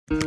Halo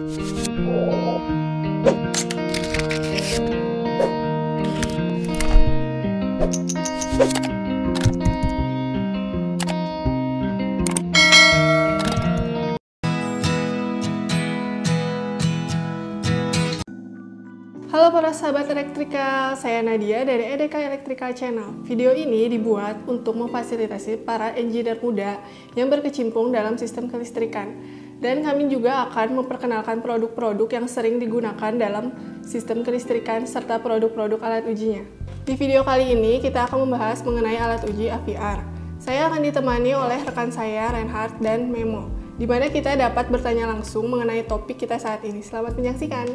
para sahabat elektrikal, saya Nadia dari EDK Electrical Channel. Video ini dibuat untuk memfasilitasi para engineer muda yang berkecimpung dalam sistem kelistrikan. Dan kami juga akan memperkenalkan produk-produk yang sering digunakan dalam sistem kelistrikan serta produk-produk alat ujinya. Di video kali ini kita akan membahas mengenai alat uji AVR. Saya akan ditemani oleh rekan saya Reinhard dan Memo, di mana kita dapat bertanya langsung mengenai topik kita saat ini. Selamat menyaksikan.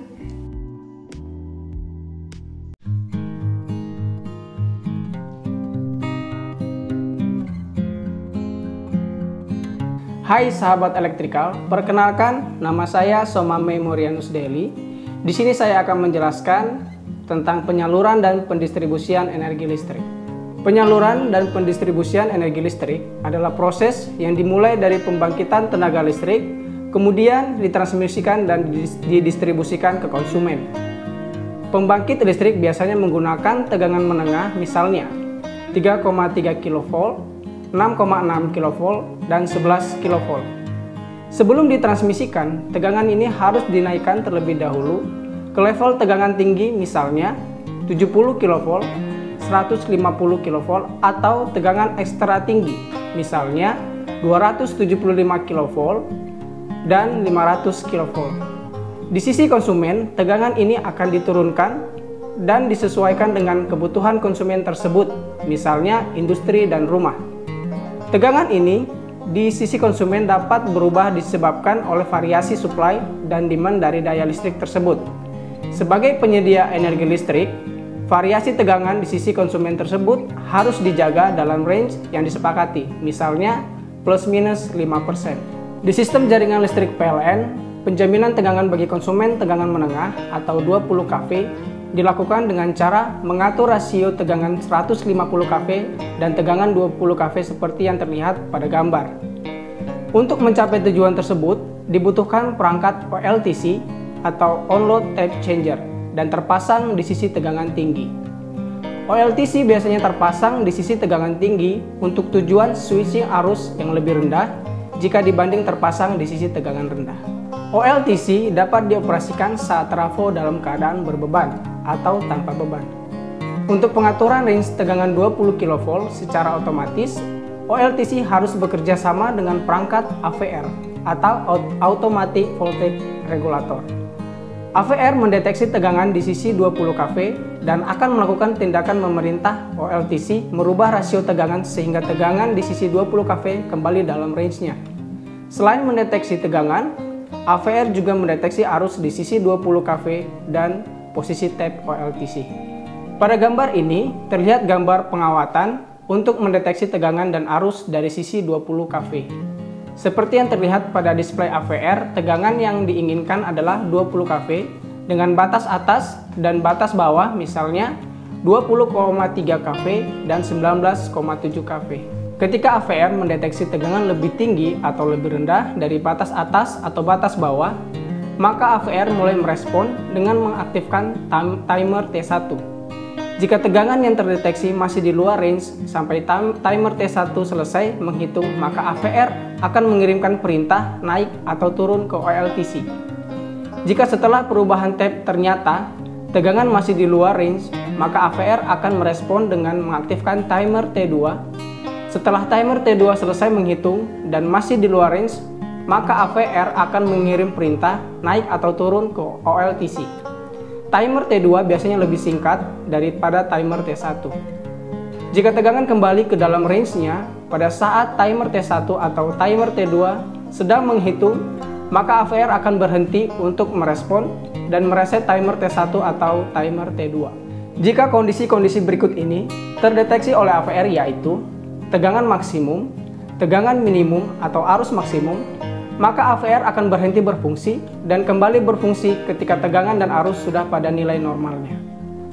Hai sahabat elektrikal, perkenalkan nama saya Soma Memorianus Deli. Di sini saya akan menjelaskan tentang penyaluran dan pendistribusian energi listrik. Penyaluran dan pendistribusian energi listrik adalah proses yang dimulai dari pembangkitan tenaga listrik, kemudian ditransmisikan dan didistribusikan ke konsumen. Pembangkit listrik biasanya menggunakan tegangan menengah, misalnya 3,3 kV, 6,6 kV, dan 11 kV. Sebelum ditransmisikan, tegangan ini harus dinaikkan terlebih dahulu ke level tegangan tinggi, misalnya 70 kV, 150 kV, atau tegangan ekstra tinggi, misalnya 275 kV dan 500 kV. Di sisi konsumen, tegangan ini akan diturunkan dan disesuaikan dengan kebutuhan konsumen tersebut, misalnya industri dan rumah. Tegangan ini di sisi konsumen dapat berubah disebabkan oleh variasi supply dan demand dari daya listrik tersebut. Sebagai penyedia energi listrik, variasi tegangan di sisi konsumen tersebut harus dijaga dalam range yang disepakati, misalnya plus minus 5%. Di sistem jaringan listrik PLN, penjaminan tegangan bagi konsumen tegangan menengah atau 20 kV dilakukan dengan cara mengatur rasio tegangan 150 kV dan tegangan 20 kV seperti yang terlihat pada gambar. Untuk mencapai tujuan tersebut, dibutuhkan perangkat OLTC atau On-Load Tape Changer dan terpasang di sisi tegangan tinggi. OLTC biasanya terpasang di sisi tegangan tinggi untuk tujuan switching arus yang lebih rendah jika dibanding terpasang di sisi tegangan rendah. OLTC dapat dioperasikan saat trafo dalam keadaan berbeban atau tanpa beban. Untuk pengaturan range tegangan 20 kV secara otomatis, OLTC harus bekerja sama dengan perangkat AVR atau Automatic Voltage Regulator. AVR mendeteksi tegangan di sisi 20 kV dan akan melakukan tindakan memerintah OLTC merubah rasio tegangan sehingga tegangan di sisi 20 kV kembali dalam range-nya. Selain mendeteksi tegangan, AVR juga mendeteksi arus di sisi 20 kV dan posisi tap OLTC. Pada gambar ini terlihat gambar pengawatan untuk mendeteksi tegangan dan arus dari sisi 20 kV. Seperti yang terlihat pada display AVR, tegangan yang diinginkan adalah 20 kV dengan batas atas dan batas bawah, misalnya 20,3 kV dan 19,7 kV. Ketika AVR mendeteksi tegangan lebih tinggi atau lebih rendah dari batas atas atau batas bawah, maka AVR mulai merespon dengan mengaktifkan timer T1. Jika tegangan yang terdeteksi masih di luar range sampai timer T1 selesai menghitung, maka AVR akan mengirimkan perintah naik atau turun ke OLTC. Jika setelah perubahan tap ternyata tegangan masih di luar range, maka AVR akan merespon dengan mengaktifkan timer T2. Setelah timer T2 selesai menghitung dan masih di luar range, maka AVR akan mengirim perintah naik atau turun ke OLTC. Timer T2 biasanya lebih singkat daripada timer T1. Jika tegangan kembali ke dalam range-nya pada saat timer T1 atau timer T2 sedang menghitung, maka AVR akan berhenti untuk merespon dan mereset timer T1 atau timer T2. Jika kondisi-kondisi berikut ini terdeteksi oleh AVR, yaitu tegangan maksimum, tegangan minimum atau arus maksimum, maka AVR akan berhenti berfungsi dan kembali berfungsi ketika tegangan dan arus sudah pada nilai normalnya.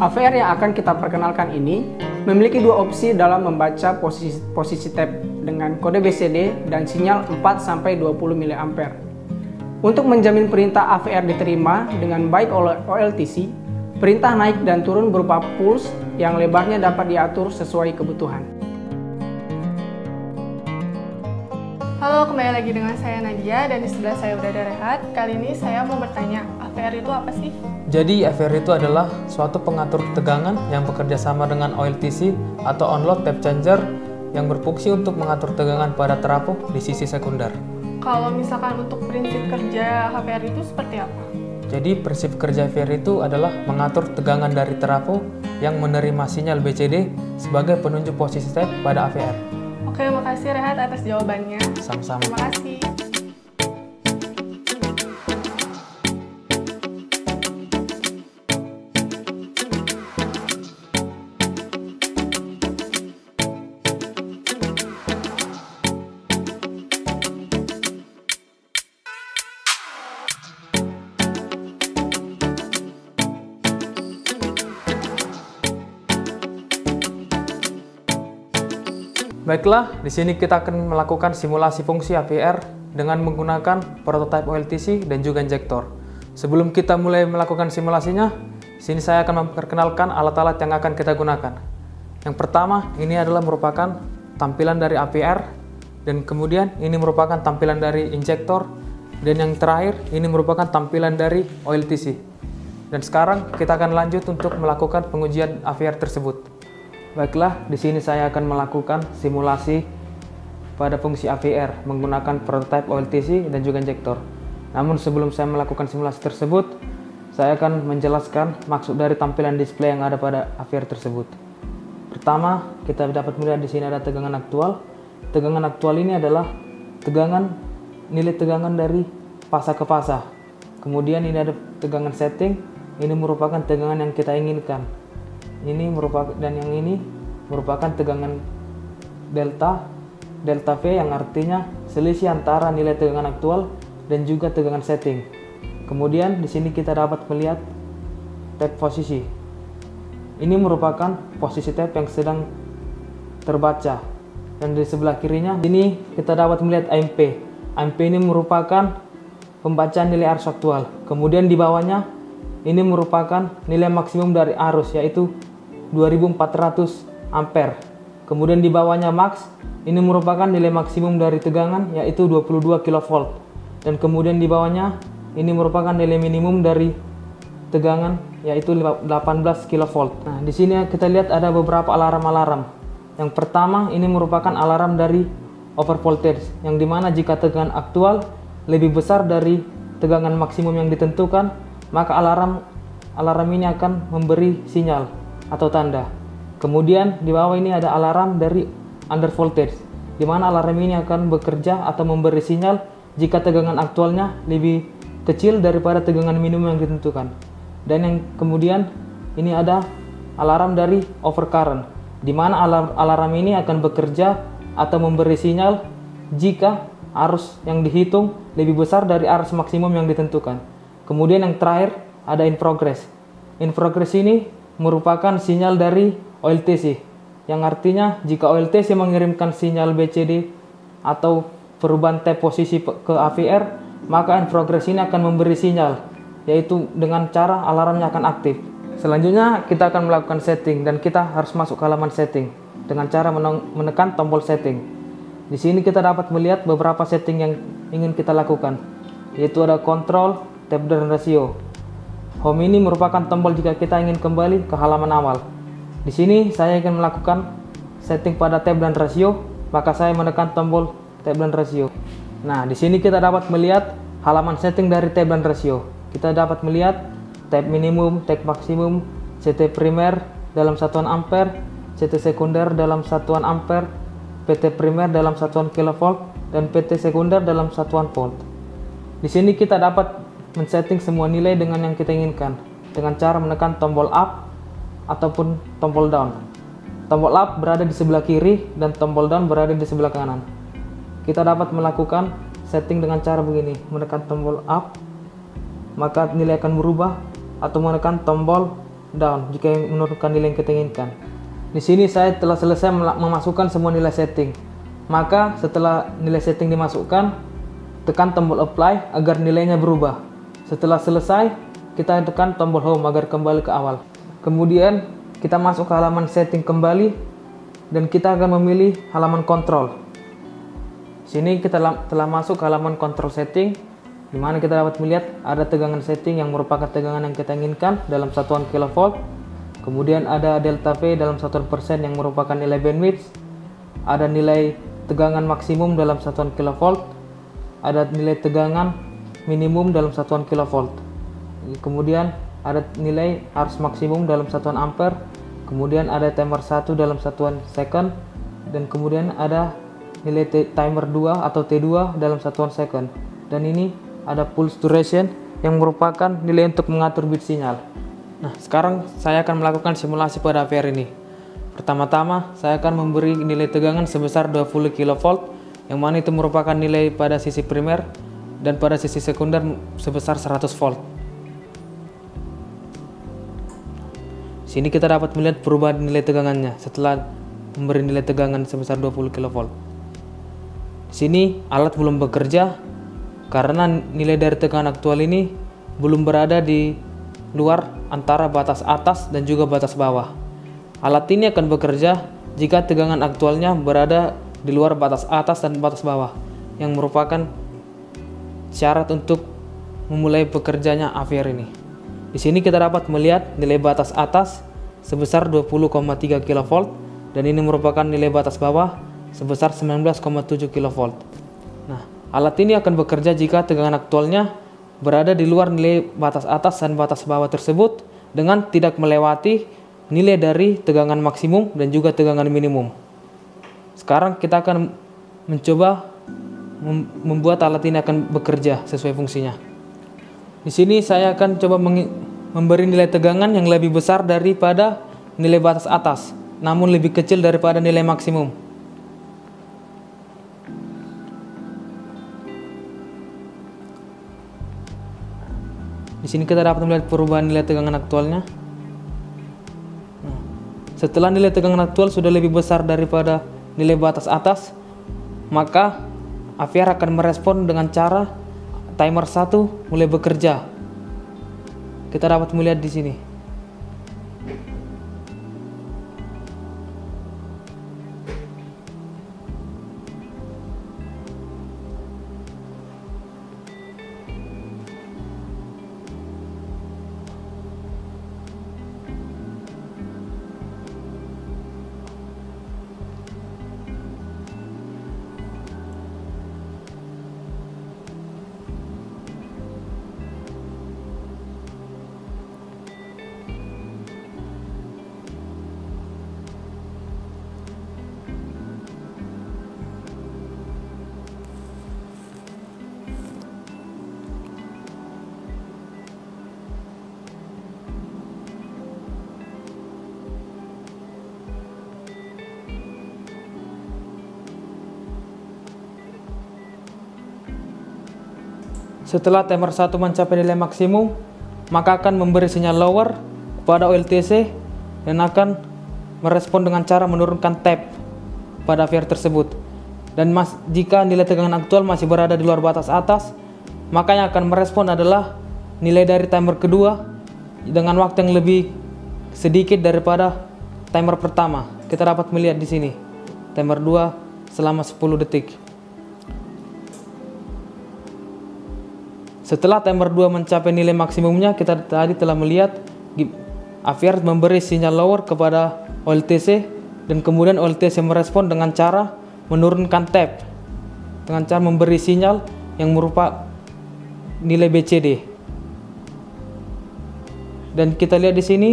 AVR yang akan kita perkenalkan ini memiliki dua opsi dalam membaca posisi tap dengan kode BCD dan sinyal 4-20 mA. Untuk menjamin perintah AVR diterima dengan baik oleh OLTC, perintah naik dan turun berupa pulse yang lebarnya dapat diatur sesuai kebutuhan. Halo, kembali lagi dengan saya Nadia dan di sebelah saya udah ada Rehat. Kali ini saya mau bertanya, AVR itu apa sih? Jadi AVR itu adalah suatu pengatur tegangan yang bekerja sama dengan OLTC atau on-load tape changer yang berfungsi untuk mengatur tegangan pada trafo di sisi sekunder. Kalau misalkan untuk prinsip kerja AVR itu seperti apa? Jadi prinsip kerja AVR itu adalah mengatur tegangan dari trafo yang menerima sinyal BCD sebagai penunjuk posisi tape pada AVR. Oke, makasih Rehat atas jawabannya. Sama-sama. Terima kasih. Baiklah, di sini kita akan melakukan simulasi fungsi AVR dengan menggunakan prototipe OLTC dan juga injektor. Sebelum kita mulai melakukan simulasinya, sini saya akan memperkenalkan alat-alat yang akan kita gunakan. Yang pertama, ini adalah merupakan tampilan dari AVR, dan kemudian ini merupakan tampilan dari injektor, dan yang terakhir ini merupakan tampilan dari OLTC. Dan sekarang kita akan lanjut untuk melakukan pengujian AVR tersebut. Baiklah, di sini saya akan melakukan simulasi pada fungsi AVR menggunakan prototipe OLTC dan juga injektor. Namun sebelum saya melakukan simulasi tersebut, saya akan menjelaskan maksud dari tampilan display yang ada pada AVR tersebut. Pertama, kita dapat melihat di sini ada tegangan aktual. Tegangan aktual ini adalah nilai tegangan dari fasa ke fasa. Kemudian ini ada tegangan setting, ini merupakan tegangan yang kita inginkan. Ini merupakan, dan yang ini merupakan tegangan delta V yang artinya selisih antara nilai tegangan aktual dan juga tegangan setting. Kemudian di sini kita dapat melihat tape posisi. Ini merupakan posisi tape yang sedang terbaca. Dan di sebelah kirinya ini kita dapat melihat AMP. AMP ini merupakan pembacaan nilai arus aktual. Kemudian di bawahnya ini merupakan nilai maksimum dari arus, yaitu 2400 ampere. Kemudian di bawahnya max, ini merupakan nilai maksimum dari tegangan, yaitu 22 kV. Dan kemudian di bawahnya ini merupakan nilai minimum dari tegangan, yaitu 18 kV. Nah, di sini kita lihat ada beberapa alarm-alarm. Yang pertama ini merupakan alarm dari over voltage, yang dimana jika tegangan aktual lebih besar dari tegangan maksimum yang ditentukan, maka alarm ini akan memberi sinyal atau tanda. Kemudian di bawah ini ada alarm dari under voltage, di mana alarm ini akan bekerja atau memberi sinyal jika tegangan aktualnya lebih kecil daripada tegangan minimum yang ditentukan. Dan yang kemudian ini ada alarm dari overcurrent, di mana alarm ini akan bekerja atau memberi sinyal jika arus yang dihitung lebih besar dari arus maksimum yang ditentukan. Kemudian yang terakhir ada in progress. In progress ini merupakan sinyal dari OLTC, yang artinya jika OLTC mengirimkan sinyal BCD atau perubahan tape posisi ke AVR, maka in progress ini akan memberi sinyal, yaitu dengan cara alarmnya akan aktif. Selanjutnya kita akan melakukan setting, dan kita harus masuk ke halaman setting dengan cara menekan tombol setting. Di sini kita dapat melihat beberapa setting yang ingin kita lakukan, yaitu ada control, tape dan ratio. Home ini merupakan tombol jika kita ingin kembali ke halaman awal. Di sini saya ingin melakukan setting pada tape dan ratio, maka saya menekan tombol tape dan ratio. Nah, di sini kita dapat melihat halaman setting dari tape dan ratio. Kita dapat melihat tape minimum, tape maksimum, CT primer dalam satuan ampere, CT sekunder dalam satuan ampere, PT primer dalam satuan kilovolt, dan PT sekunder dalam satuan volt. Di sini kita dapat men-setting semua nilai dengan yang kita inginkan dengan cara menekan tombol up ataupun tombol down. Tombol up berada di sebelah kiri dan tombol down berada di sebelah kanan. Kita dapat melakukan setting dengan cara begini, menekan tombol up maka nilai akan berubah, atau menekan tombol down jika menurunkan nilai yang kita inginkan. Di sini saya telah selesai memasukkan semua nilai setting. Maka setelah nilai setting dimasukkan, tekan tombol apply agar nilainya berubah. Setelah selesai, kita tekan tombol home agar kembali ke awal. Kemudian kita masuk ke halaman setting kembali dan kita akan memilih halaman kontrol. Sini kita telah masuk ke halaman kontrol setting, di mana kita dapat melihat ada tegangan setting yang merupakan tegangan yang kita inginkan dalam satuan kilovolt. Kemudian ada delta V dalam satuan persen yang merupakan nilai bandwidth. Ada nilai tegangan maksimum dalam satuan kilovolt. Ada nilai tegangan minimum dalam satuan kilovolt. Kemudian ada nilai arus maksimum dalam satuan ampere. Kemudian ada timer 1 dalam satuan second. Dan kemudian ada nilai timer 2 atau T2 dalam satuan second. Dan ini ada pulse duration yang merupakan nilai untuk mengatur bit sinyal. Nah, sekarang saya akan melakukan simulasi pada AVR ini. Pertama-tama, saya akan memberi nilai tegangan sebesar 20 kV, yang mana itu merupakan nilai pada sisi primer, dan pada sisi sekunder sebesar 100 volt. Sini kita dapat melihat perubahan nilai tegangannya setelah memberi nilai tegangan sebesar 20 kV. Sini alat belum bekerja karena nilai dari tegangan aktual ini belum berada di luar antara batas atas dan juga batas bawah. Alat ini akan bekerja jika tegangan aktualnya berada di luar batas atas dan batas bawah, yang merupakan syarat untuk memulai bekerjanya AVR ini. Di sini kita dapat melihat nilai batas atas sebesar 20,3 kV dan ini merupakan nilai batas bawah sebesar 19,7 kV. Nah, alat ini akan bekerja jika tegangan aktualnya berada di luar nilai batas atas dan batas bawah tersebut dengan tidak melewati nilai dari tegangan maksimum dan juga tegangan minimum. Sekarang kita akan mencoba membuat alat ini akan bekerja sesuai fungsinya. Di sini saya akan coba memberi nilai tegangan yang lebih besar daripada nilai batas atas, namun lebih kecil daripada nilai maksimum. Di sini kita dapat melihat perubahan nilai tegangan aktualnya. Nah, setelah nilai tegangan aktual sudah lebih besar daripada nilai batas atas, maka AVR akan merespon dengan cara timer 1 mulai bekerja. Kita dapat melihat di sini. Setelah timer 1 mencapai nilai maksimum, maka akan memberi sinyal lower kepada OLTC dan akan merespon dengan cara menurunkan tap pada AVR tersebut. Dan jika nilai tegangan aktual masih berada di luar batas atas, maka yang akan merespon adalah nilai dari timer kedua dengan waktu yang lebih sedikit daripada timer pertama. Kita dapat melihat di sini timer 2 selama 10 detik. Setelah timer 2 mencapai nilai maksimumnya, kita tadi telah melihat AVR memberi sinyal lower kepada OLTC dan kemudian OLTC merespon dengan cara menurunkan tap dengan cara memberi sinyal yang merupakan nilai BCD. Dan kita lihat di sini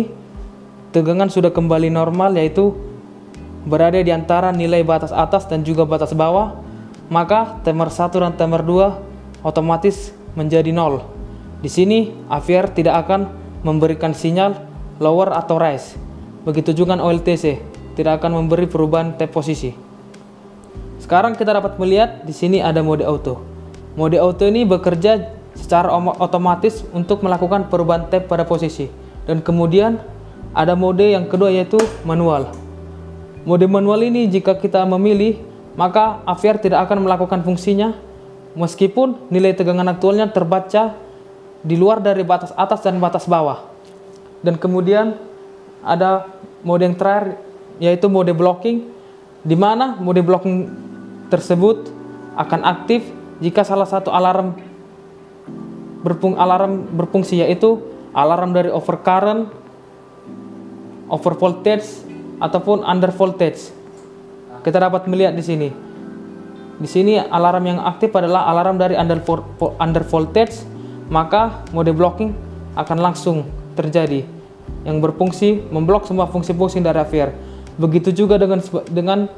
tegangan sudah kembali normal, yaitu berada di antara nilai batas atas dan juga batas bawah. Maka timer 1 dan timer 2 otomatis menjadi 0. Di sini AVR tidak akan memberikan sinyal lower atau rise. Begitu juga OLTC tidak akan memberi perubahan tap posisi. Sekarang kita dapat melihat di sini ada mode auto. Mode auto ini bekerja secara otomatis untuk melakukan perubahan tap pada posisi. Dan kemudian ada mode yang kedua, yaitu manual. Mode manual ini jika kita memilih, maka AVR tidak akan melakukan fungsinya meskipun nilai tegangan aktualnya terbaca di luar dari batas atas dan batas bawah. Dan kemudian ada mode yang terakhir, yaitu mode blocking, di mana mode blocking tersebut akan aktif jika salah satu alarm berfungsi, yaitu alarm dari overcurrent, overvoltage, ataupun undervoltage. Kita dapat melihat di sini. Di sini alarm yang aktif adalah alarm dari undervoltage, maka mode blocking akan langsung terjadi, yang berfungsi memblok semua fungsi-fungsi dari AVR. Begitu juga dengan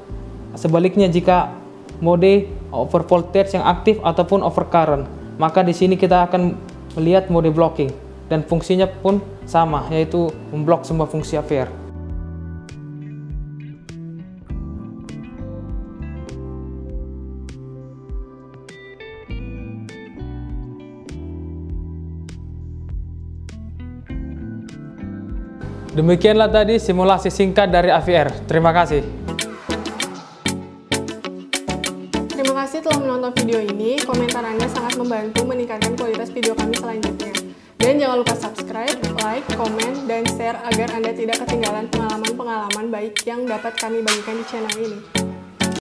sebaliknya jika mode overvoltage yang aktif ataupun overcurrent, maka di sini kita akan melihat mode blocking dan fungsinya pun sama, yaitu memblok semua fungsi AVR. Demikianlah tadi simulasi singkat dari AVR. Terima kasih. Terima kasih telah menonton video ini. Komentar Anda sangat membantu meningkatkan kualitas video kami selanjutnya. Dan jangan lupa subscribe, like, komen, dan share agar Anda tidak ketinggalan pengalaman-pengalaman baik yang dapat kami bagikan di channel ini.